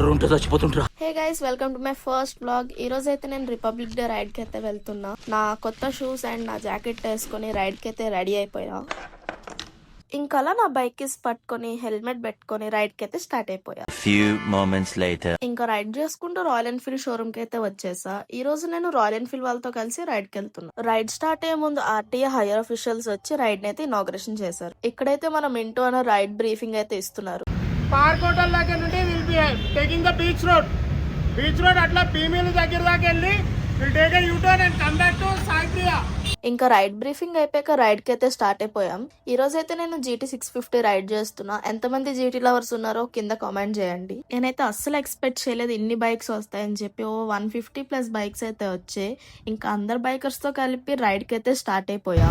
Hey guys, welcome to my first vlog. ఈ రోజు అయితే నేను రిపబ్లిక్ డే రైడ్ కి అయితే వెళ్తున్నా. నా కొత్త షూస్ అండ్ నా జాకెట్ వేసుకొని రైడ్ కి అయితే రెడీ అయిపోయా. ఇంకా నా బైక్ కి పట్టుకొని హెల్మెట్ పెట్టుకొని రైడ్ కి అయితే స్టార్ట్ అయిపోయా. ఇంకా రైడ్ చేసుకుంటూ రాయల్ ఎన్ఫీల్డ్ షోరూమ్ కి అయితే వచ్చేసా. ఈ రోజు నేను రాయల్ ఎన్ఫీల్డ్ వాళ్ళతో కలిసి రైడ్ కి వెళ్తున్నా. రైడ్ స్టార్ట్ అయ్యే ముందు ఆర్టీఏ హైయర్ అఫీషియల్స్ వచ్చి రైడ్ ని అయితే ఇనాగ్రేషన్ చేశారు. ఇక్కడైతే మన మింటూ అన్న రైడ్ బ్రీఫింగ్ అయితే ఇస్తున్నారు. పార్క్ హోటల్ దగ్గర నుండి will be taking the beach road అట్లా భీమిలి దగ్గర దాకా వెళ్ళి will take a U turn and come back to Saipriya. ఇంకా రైడ్ బ్రీఫింగ్ అయిపోయాక రైడ్ కి అయితే స్టార్ట్ అయిపోయాం. ఈ రోజు అయితే నేను GT 650 రైడ్ చేస్తున్నా. ఎంతమంది GT లవర్స్ ఉన్నారో కింద కామెంట్ చేయండి. నేనైతే అస్సలు ఎక్స్పెక్ట్ చేయలేదు ఇన్ని బైక్స్ వస్తాయని చెప్పి. 150+ బైక్స్ అయితే వచ్చాయి. ఇంకా అందరు బైకర్స్ తో కలిపి రైడ్ కి అయితే స్టార్ట్ అయిపోయా.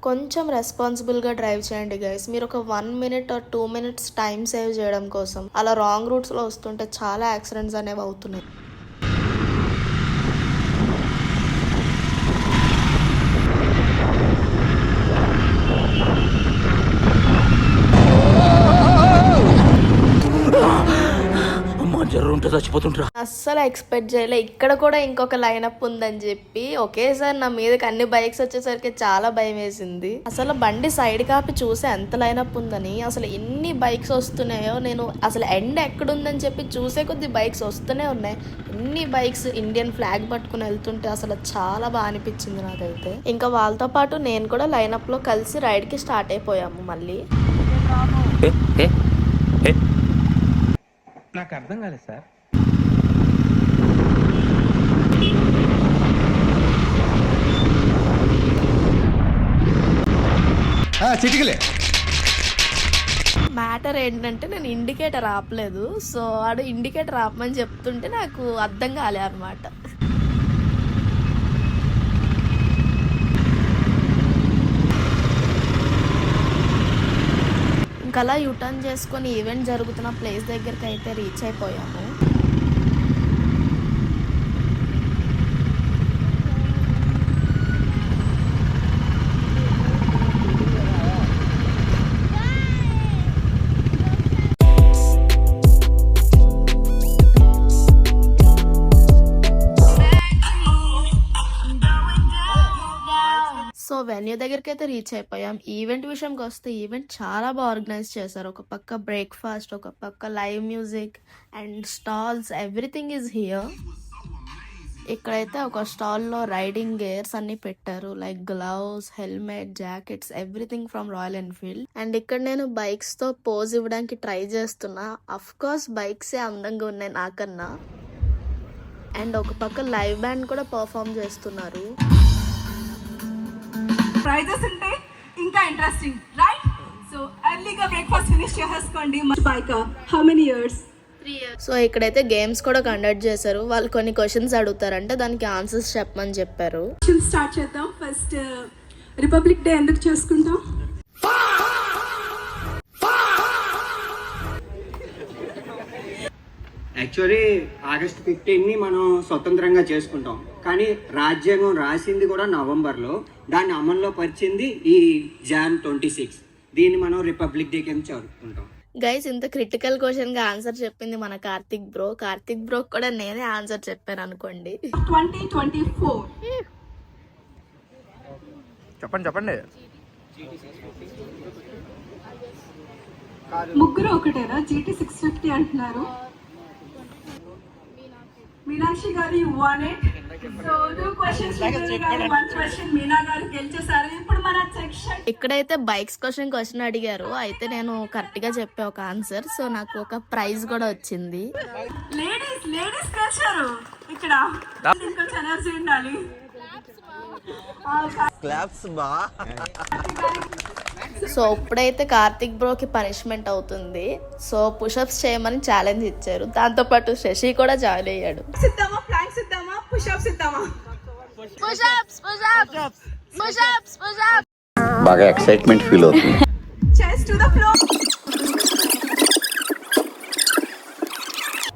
కొంచెం రెస్పాన్సిబుల్ గా డ్రైవ్ చేయండి గైస్. మీరు ఒక 1 minute or 2 minutes time save చేయడం కోసం అలా రాంగ్ రూట్స్ లో వస్తుంటే చాలా యాక్సిడెంట్స్ అనేవి అవుతున్నాయి. అస్సలు ఎక్స్పెక్ట్ చేయలే ఇక్కడ కూడా ఇంకొక లైనప్ ఉందని చెప్పి. ఒకేసారి నా మీదకి అన్ని బైక్స్ వచ్చేసరికి చాలా భయం వేసింది. అసలు బండి సైడ్ కాపి చూసే ఎంత లైనప్ ఉందని. అసలు ఎన్ని బైక్స్ వస్తున్నాయో నేను అసలు ఎండ్ ఎక్కడుందని చెప్పి చూసే కొద్ది బైక్స్ వస్తూనే ఉన్నాయి. ఎన్ని బైక్స్ ఇండియన్ ఫ్లాగ్ పట్టుకుని వెళ్తుంటే అసలు చాలా బాగా అనిపించింది నాకైతే. ఇంకా వాళ్ళతో పాటు నేను కూడా లైనప్ లో కలిసి రైడ్ కి స్టార్ట్ అయిపోయాము. మళ్ళీ నాకు అర్థం కాలేదు సార్. మ్యాటర్ ఏంటంటే నేను ఇండికేటర్ ఆపలేదు. సో వాడు ఇండికేటర్ ఆపమని చెప్తుంటే నాకు అర్థం కాలే అనమాట. ఇంకా అలా యూటర్న్ చేసుకొని ఈవెంట్ జరుగుతున్న ప్లేస్ దగ్గరికి అయితే రీచ్ అయిపోయాము. సో వెన్యూ దగ్గరికి అయితే రీచ్ అయిపోయాం. ఈవెంట్ విషయంకి వస్తే ఈవెంట్ చాలా బాగా ఆర్గనైజ్ చేశారు. ఒక పక్క బ్రేక్ఫాస్ట్, ఒక పక్క live music and stalls, everything is here. ఇక్కడైతే ఒక స్టాల్లో రైడింగ్ గేర్స్ అన్ని పెట్టారు. Like gloves, helmet, jackets, everything from royal Enfield. And ఇక్కడ నేను బైక్స్ తో పోజ్ ఇవ్వడానికి ట్రై చేస్తున్నా. అఫ్ కోర్స్ బైక్సే అందంగా ఉన్నాయి నాకన్నా. అండ్ ఒక పక్క లైవ్ బ్యాండ్ కూడా పర్ఫామ్ చేస్తున్నారు. ప్రైజెస్ ఉంటే ఇంకా ఇంట్రెస్టింగ్, రైట్? సో ఎర్లీగా బ్రేక్ఫాస్ట్ ఫినిష్ చేసేసుకోండి. Bike how many years? 3 years. So ఇక్కడైతే గేమ్స్ కూడా కండక్ట్ చేశారు. వాళ్ళు కొన్ని క్వశ్చన్స్ అడుగుతారంటే దానికి ఆన్సర్స్ చెప్పమని చెప్పారు. స్టార్ట్ చేద్దాం. ఫస్ట్ రిపబ్లిక్ డే ఎందుకు చేసుకుంటాం? యాక్చువల్లీ ఆగస్ట్ 15ని మనం స్వతంత్రంగా చేసుకుంటాం. కానీ రాజ్యాంగం రాసింది కూడా నవంబర్లో, దాన్ని అమల్లో పరిచింది ఈ Jan 26. దీన్ని మనం రిపబ్లిక్ డే కింద జరుపుకుంటాం. గైస్, ఇంత క్రిటికల్ క్వశ్చన్ గా ఆన్సర్ చెప్పింది మన కార్తిక్ బ్రో కూడా నేనే ఆన్సర్ చెప్పాను అనుకోండి. 2024 చెప్పండి. ముగ్గురు ఒకటేనా? GT 650 అంటున్నారు. మీనాక్షి గారు you won it. So 2 questions గారు 1 question మీనా గారు గెలిచేశారు. ఇప్పుడు మన సెక్షన్ ఇక్కడైతే బైక్స్ క్వశ్చన్ అడిగారు. అయితే నేను కరెక్ట్ గా చెప్పే ఒక ఆన్సర్. సో నాకు ఒక ప్రైజ్ కూడా వచ్చింది. లేడీస్ వచ్చారు ఇక్కడ. ఇంకొంచెం ఎనర్జీ ఉండాలి. క్లాప్స్ బా. సో ఇప్పుడైతే కార్తిక్ బ్రోకి పనిష్మెంట్ అవుతుంది. సో పుషప్స్ చేయమని ఛాలెంజ్ ఇచ్చారు. దాంతో పాటు శశి కూడా జాయిన్ అయ్యాడు. బాగా ఎక్సైట్మెంట్ ఫీల్ అవుతుంది. Chest to the floor.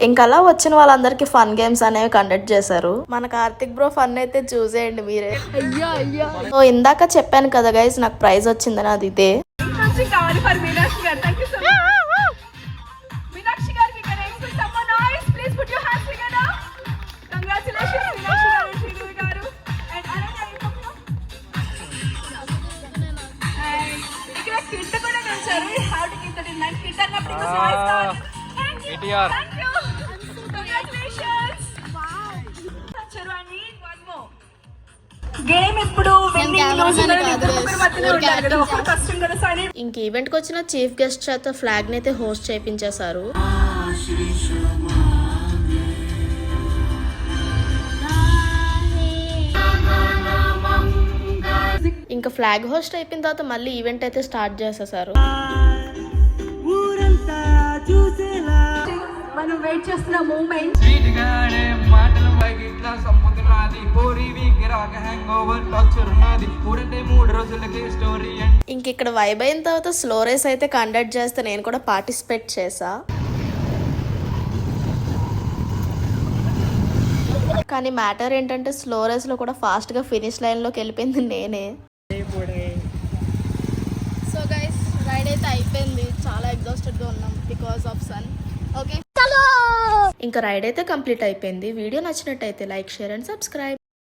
ఇంకా అలా వచ్చిన వాళ్ళందరికీ ఫన్ గేమ్స్ అనేవి కండక్ట్ చేశారు. మన కార్తిక్ బ్రో ఫన్ అయితే చూసేయండి మీరే. సో ఇందాక చెప్పాను కదా గైస్ నాకు ప్రైజ్ వచ్చిందని, అది ఇదే. కావాలి ఫర్ మీనాక్షి గారు. Thank you so much. Meenakshi గారికి someone nice, please put your hands together. Congratulations Meenakshi గారు, శ్రీదేవి గారు. And Ananya and ఇక్కడ కిట్ కూడా తెచ్చారు. You have to keep that in mind. Kit అన్నప్పుడు ఇంకో వాయిస్ కావాలి. Thank you. Thank you. Congratulations. Wow. Charu, I need one more. Game ఇప్పుడు winnowing losing అనేది ఇద్దరు మధ్యలో ఉంటారు కదా, ఒకరు కష్టం కదా. సో అని ఇంక ఈవెంట్కి వచ్చిన చీఫ్ గెస్ట్ చేత ఫ్లాగ్ని అయితే హోస్ట్ చేయించేశారు. ఇంకా ఫ్లాగ్ హోస్ట్ అయిపోయిన తర్వాత మళ్ళీ ఈవెంట్ అయితే స్టార్ట్ చేసేసారు. మనం వెయిట్ చేస్తున్న మూమెంట్. ఇంక ఇక్కడ వైబ్ అయిన తర్వాత స్లో రేస్ అయితే కండక్ట్ చేస్తే నేను కూడా పార్టిసిపేట్ చేసా. కానీ మ్యాటర్ ఏంటంటే స్లో రేస్లో కూడా ఫాస్ట్గా ఫినిష్ లైన్లోకి వెళ్ళిపోయింది నేనే. సో గైస్ రైడ్ అయితే అయిపోయింది, చాలా ఎగ్జాస్టెడ్గా ఉన్నాం బికాస్ ఆఫ్ సన్. ఓకే ఇంకా రైడ్ అయితే కంప్లీట్ అయిపోయింది. వీడియో నచ్చినట్టయితే లైక్, షేర్ అండ్ సబ్స్క్రైబ్.